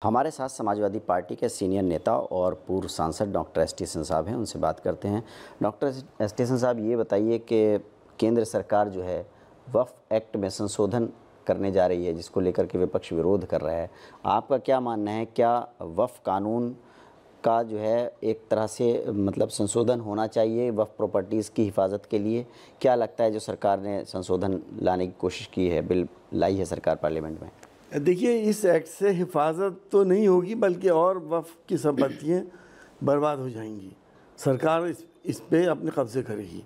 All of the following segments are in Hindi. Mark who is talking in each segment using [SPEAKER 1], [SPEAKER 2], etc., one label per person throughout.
[SPEAKER 1] हमारे साथ समाजवादी पार्टी के सीनियर नेता और पूर्व सांसद डॉक्टर एस टेशन साहब हैं, उनसे बात करते हैं। डॉक्टर एस टेशन साहब, ये बताइए कि केंद्र सरकार जो है वक्फ एक्ट में संशोधन करने जा रही है, जिसको लेकर के विपक्ष विरोध कर रहा है। आपका क्या मानना है, क्या वक्फ कानून का जो है एक तरह से मतलब संशोधन होना चाहिए वक्फ प्रॉपर्टीज़ की हिफाजत के लिए? क्या लगता है जो सरकार ने संशोधन लाने की कोशिश की है, बिल लाई है सरकार पार्लियामेंट में?
[SPEAKER 2] देखिए, इस एक्ट से हिफाजत तो नहीं होगी बल्कि और वक्फ की संपत्तियाँ बर्बाद हो जाएंगी। सरकार इस पे अपने कब्ज़े करेगी।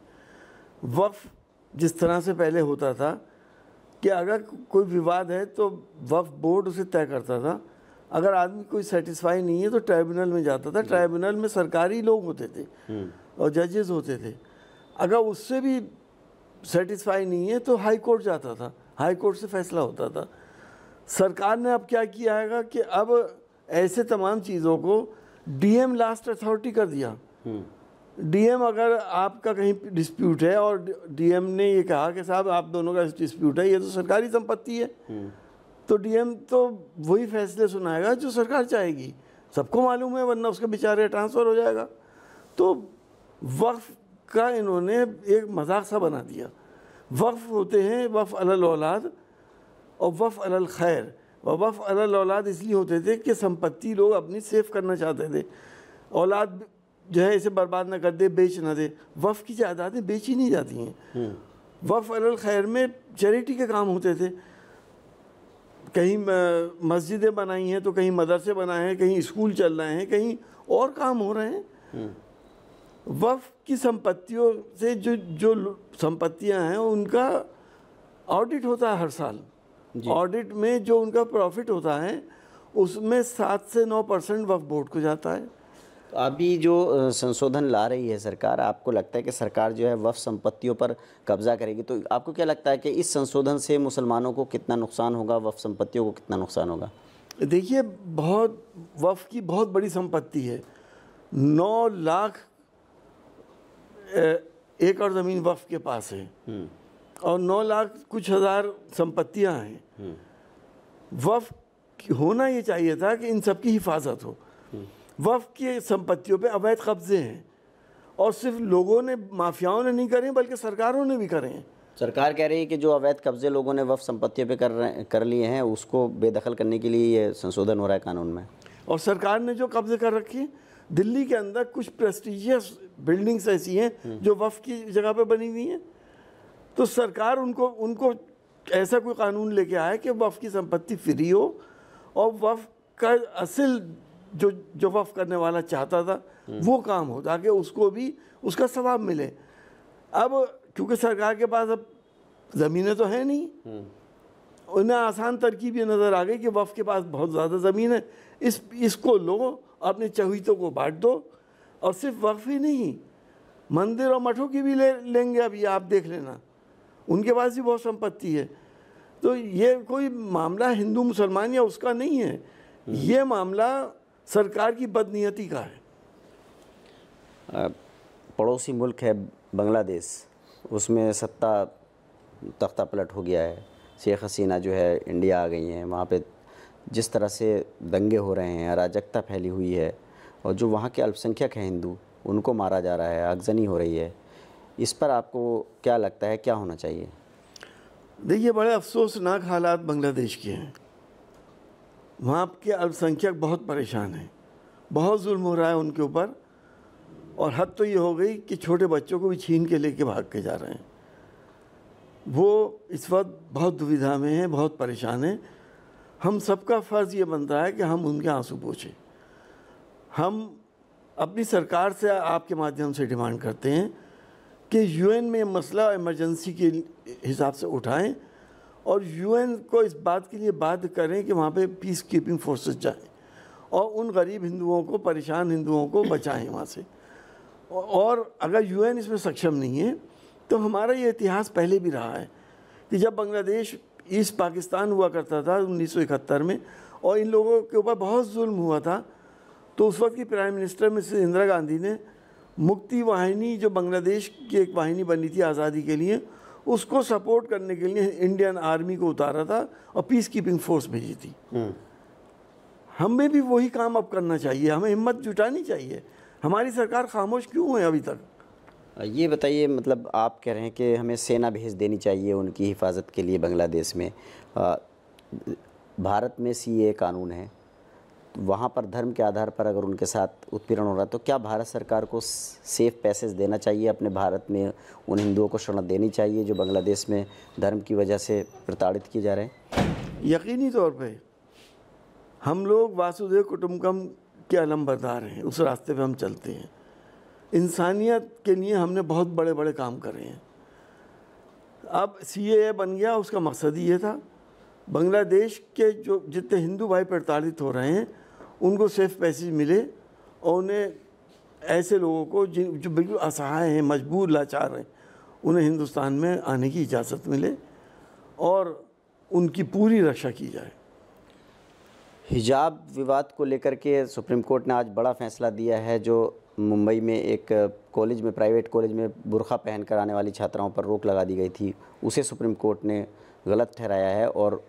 [SPEAKER 2] वक्फ जिस तरह से पहले होता था कि अगर कोई विवाद है तो वक्फ बोर्ड उसे तय करता था। अगर आदमी कोई सेटिस्फाई नहीं है तो ट्राइब्यूनल में जाता था। ट्राइब्यूनल में सरकारी लोग होते थे और जजेस होते थे। अगर उससे भी सेटिस्फाई नहीं है तो हाई कोर्ट जाता था, हाई कोर्ट से फैसला होता था। सरकार ने अब क्या किया है कि अब ऐसे तमाम चीज़ों को डीएम लास्ट अथॉरिटी कर दिया। डीएम, अगर आपका कहीं डिस्प्यूट है और डीएम ने ये कहा कि साहब आप दोनों का डिस्प्यूट है, ये तो सरकारी संपत्ति है, तो डीएम तो वही फैसले सुनाएगा जो सरकार चाहेगी। सबको मालूम है, वरना उसके बेचारे ट्रांसफ़र हो जाएगा। तो वक्फ का इन्होंने एक मजाक सा बना दिया। वक्फ होते हैं वक्फ अलल औलाद और वफ़ अलल खैर। वफ़ अलल औलाद इसलिए होते थे कि संपत्ति लोग अपनी सेव करना चाहते थे, औलाद जो है इसे बर्बाद ना कर दे, बेच ना दे। वफ़ की जायदादें बेची नहीं जाती हैं। वफ़ अलल खैर में चैरिटी के काम होते थे। कहीं मस्जिदें बनाई हैं तो कहीं मदरसे बनाए हैं, कहीं स्कूल चल रहे हैं, कहीं और काम हो रहे हैं। वफ़ की संपत्तियों से जो संपत्तियां हैं उनका ऑडिट होता है हर साल। ऑडिट में जो उनका प्रॉफिट होता है उसमें 7 से 9% वक्फ बोर्ड को जाता है।
[SPEAKER 1] तो अभी जो संशोधन ला रही है सरकार, आपको लगता है कि सरकार जो है वक्फ संपत्तियों पर कब्जा करेगी, तो आपको क्या लगता है कि इस संशोधन से मुसलमानों को कितना नुकसान होगा, वक्फ संपत्तियों को कितना नुकसान होगा?
[SPEAKER 2] देखिए, बहुत वक्फ की बहुत बड़ी संपत्ति है। 9 लाख एकड़ ज़मीन वक्फ के पास है और 9 लाख कुछ हज़ार संपत्तियां हैं। वक्फ होना ये चाहिए था कि इन सब की हिफाजत हो। वक्फ की संपत्तियों पे अवैध कब्जे हैं और सिर्फ लोगों ने, माफियाओं ने नहीं करे बल्कि सरकारों ने भी करे हैं।
[SPEAKER 1] सरकार कह रही है कि जो अवैध कब्जे लोगों ने वक्फ संपत्तियों पे कर लिए हैं उसको बेदखल करने के लिए ये संशोधन हो रहा है कानून में।
[SPEAKER 2] और सरकार ने जो कब्जे कर रखे, दिल्ली के अंदर कुछ प्रेस्टिजियस बिल्डिंग्स ऐसी हैं जो वक्फ की जगह पर बनी हुई हैं। तो सरकार उनको ऐसा कोई कानून लेके आए कि वक्फ की संपत्ति फ्री हो और वक्फ का असल जो वक्फ करने वाला चाहता था वो काम हो, ताकि उसको भी उसका सवाब मिले। अब क्योंकि सरकार के पास अब ज़मीनें तो है नहीं, उन्हें आसान तरकीब ये नज़र आ गई कि वक्फ के पास बहुत ज़्यादा ज़मीन है, इसको लो, अपने चहीतों को बांट दो। और सिर्फ वक्फ ही नहीं, मंदिर और मठों की भी लेंगे। अभी आप देख लेना, उनके पास भी बहुत संपत्ति है। तो ये कोई मामला हिंदू मुसलमान या उसका नहीं है, ये मामला सरकार की बदनीयती का है।
[SPEAKER 1] पड़ोसी मुल्क है बांग्लादेश, उसमें सत्ता तख्ता पलट हो गया है। शेख हसीना जो है इंडिया आ गई हैं, वहाँ पे जिस तरह से दंगे हो रहे हैं, अराजकता फैली हुई है और जो वहाँ के अल्पसंख्यक हैं हिंदू, उनको मारा जा रहा है, आगजनी हो रही है। इस पर आपको क्या लगता है, क्या होना चाहिए?
[SPEAKER 2] देखिए, बड़े अफसोसनाक हालात बांग्लादेश के हैं। वहाँ के अल्पसंख्यक बहुत परेशान हैं, बहुत जुल्म हो रहा है उनके ऊपर। और हद तो ये हो गई कि छोटे बच्चों को भी छीन के लेके भाग के जा रहे हैं। वो इस वक्त बहुत दुविधा में हैं, बहुत परेशान हैं। हम सबका फ़र्ज़ ये बनता है कि हम उनके आंसू पोंछें। हम अपनी सरकार से आपके माध्यम से डिमांड करते हैं कि यूएन में मसला इमरजेंसी के हिसाब से उठाएं और यूएन को इस बात के लिए बाध्य करें कि वहाँ पे पीस कीपिंग फोर्सेस जाएं और उन गरीब हिंदुओं को, परेशान हिंदुओं को बचाएं वहाँ से। और अगर यूएन इसमें सक्षम नहीं है तो हमारा ये इतिहास पहले भी रहा है कि जब बांग्लादेश ईस्ट पाकिस्तान हुआ करता था 1971 में और इन लोगों के ऊपर बहुत जुल्म हुआ था, तो उस वक्त की prime minister Mrs Indira Gandhi ने मुक्ति वाहिनी, जो बांग्लादेश की एक वाहिनी बनी थी आज़ादी के लिए, उसको सपोर्ट करने के लिए इंडियन आर्मी को उतारा था और पीस कीपिंग फोर्स भेजी थी। हमें भी वही काम अब करना चाहिए, हमें हिम्मत जुटानी चाहिए। हमारी सरकार खामोश क्यों है अभी तक?
[SPEAKER 1] ये बताइए, मतलब आप कह रहे हैं कि हमें सेना भेज देनी चाहिए उनकी हिफाजत के लिए बांग्लादेश में। भारत में सीएए कानून है, वहाँ पर धर्म के आधार पर अगर उनके साथ उत्पीड़न हो रहा है तो क्या भारत सरकार को सेफ पैसेज देना चाहिए अपने भारत में, उन हिंदुओं को शरण देनी चाहिए जो बांग्लादेश में धर्म की वजह से प्रताड़ित किए जा रहे हैं?
[SPEAKER 2] यकीनी तौर पे हम लोग वासुदेव कुटुंबकम के अलंबरदार हैं, उस रास्ते पे हम चलते हैं। इंसानियत के लिए हमने बहुत बड़े बड़े काम करे हैं। अब सीएए बन गया, उसका मकसद ही ये था बांग्लादेश के जो जितने हिंदू भाई प्रताड़ित हो रहे हैं उनको सेफ पैसेज मिले, और उन्हें ऐसे लोगों को जो बिल्कुल असहाय हैं, मजबूर, लाचार हैं, उन्हें हिंदुस्तान में आने की इजाज़त मिले और उनकी पूरी रक्षा की जाए।
[SPEAKER 1] हिजाब विवाद को लेकर के सुप्रीम कोर्ट ने आज बड़ा फैसला दिया है। जो मुंबई में एक कॉलेज में, प्राइवेट कॉलेज में बुर्का पहनकर आने वाली छात्राओं पर रोक लगा दी गई थी, उसे सुप्रीम कोर्ट ने गलत ठहराया है और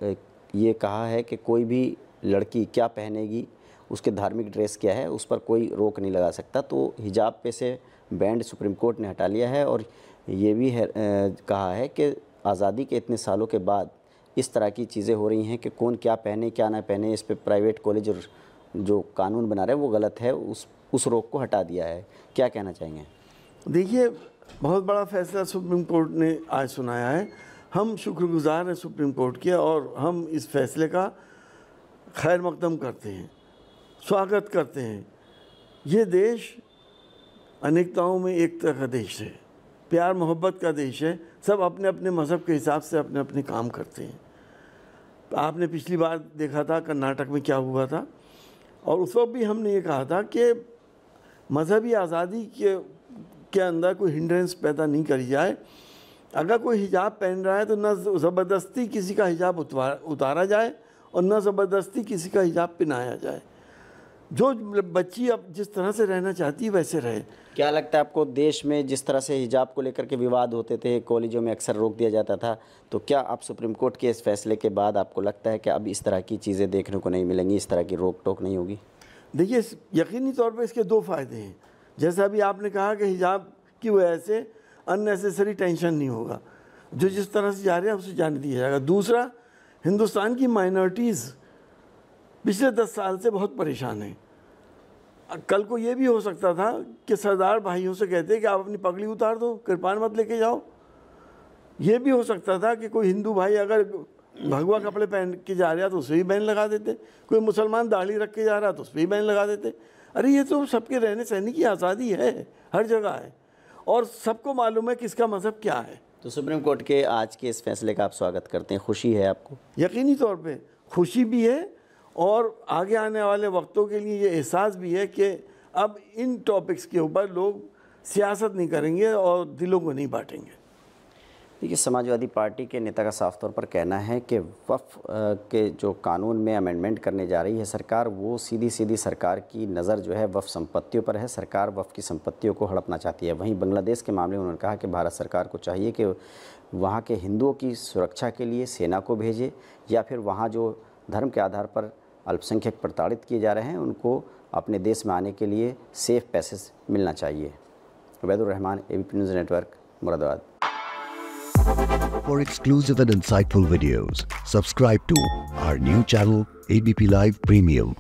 [SPEAKER 1] ये कहा है कि कोई भी लड़की क्या पहनेगी, उसके धार्मिक ड्रेस क्या है, उस पर कोई रोक नहीं लगा सकता। तो हिजाब पे से बैंड सुप्रीम कोर्ट ने हटा लिया है और ये भी है कहा है कि आज़ादी के इतने सालों के बाद इस तरह की चीज़ें हो रही हैं कि कौन क्या पहने क्या ना पहने, इस पे प्राइवेट कॉलेज जो कानून बना रहे हैं वो गलत है, उस रोक को हटा दिया है। क्या कहना चाहेंगे?
[SPEAKER 2] देखिए, बहुत बड़ा फैसला सुप्रीम कोर्ट ने आज सुनाया है। हम शुक्रगुजार हैं सुप्रीम कोर्ट के, और हम इस फैसले का खैर मकदम करते हैं, स्वागत करते हैं। ये देश अनेकताओं में एकता का देश है, प्यार मोहब्बत का देश है। सब अपने अपने मज़हब के हिसाब से अपने अपने काम करते हैं। आपने पिछली बार देखा था कर्नाटक में क्या हुआ था, और उस वक्त भी हमने ये कहा था कि मजहबी आज़ादी के अंदर कोई हिंड्रेंस पैदा नहीं करी जाए। अगर कोई हिजाब पहन रहा है तो न ज़बरदस्ती किसी का हिजाब उतारा जाए और न ज़बरदस्ती किसी का हिजाब पहनाया जाए। जो बच्ची अब जिस तरह से रहना चाहती है वैसे रहे।
[SPEAKER 1] क्या लगता है आपको, देश में जिस तरह से हिजाब को लेकर के विवाद होते थे, कॉलेजों में अक्सर रोक दिया जाता था, तो क्या आप सुप्रीम कोर्ट के इस फैसले के बाद आपको लगता है कि अब इस तरह की चीज़ें देखने को नहीं मिलेंगी, इस तरह की रोक टोक नहीं होगी?
[SPEAKER 2] देखिए, यकीनी तौर पर इसके दो फ़ायदे हैं। जैसा अभी आपने कहा कि हिजाब की वजह से अननेसेसरी टेंशन नहीं होगा, जो जिस तरह से जा रहे हैं उसे जाने दिया जाएगा। दूसरा, हिंदुस्तान की माइनॉरिटीज़ पिछले 10 साल से बहुत परेशान हैं। कल को ये भी हो सकता था कि सरदार भाइयों से कहते कि आप अपनी पगड़ी उतार दो, कृपाण मत लेके जाओ। ये भी हो सकता था कि कोई हिंदू भाई अगर भगवा कपड़े पहन के जा रहा तो उस पर भी बैन लगा देते, कोई मुसलमान दाढ़ी रख के जा रहा तो उस पर भी बैन लगा देते। अरे ये तो सबके रहने सहने की आज़ादी है, हर जगह है, और सबको मालूम है किसका मज़हब क्या है।
[SPEAKER 1] तो सुप्रीम कोर्ट के आज के इस फैसले का आप स्वागत करते हैं, खुशी है आपको?
[SPEAKER 2] यकीनी तौर पे खुशी भी है, और आगे आने वाले वक्तों के लिए ये एहसास भी है कि अब इन टॉपिक्स के ऊपर लोग सियासत नहीं करेंगे और दिलों को नहीं बांटेंगे।
[SPEAKER 1] देखिए, समाजवादी पार्टी के नेता का साफ तौर पर कहना है कि वक्फ के जो कानून में अमेंडमेंट करने जा रही है सरकार, वो सीधी सीधी सरकार की नज़र जो है वक्फ संपत्तियों पर है। सरकार वक्फ की संपत्तियों को हड़पना चाहती है। वहीं बांग्लादेश के मामले में उन्होंने कहा कि भारत सरकार को चाहिए कि वहाँ के हिंदुओं की सुरक्षा के लिए सेना को भेजे, या फिर वहाँ जो धर्म के आधार पर अल्पसंख्यक प्रताड़ित किए जा रहे हैं उनको अपने देश में आने के लिए सेफ पैसेज मिलना चाहिए। Ubaidur Rahman, ABP news network, Moradabad.
[SPEAKER 3] For exclusive and insightful videos, subscribe to our new channel ABP Live Premium.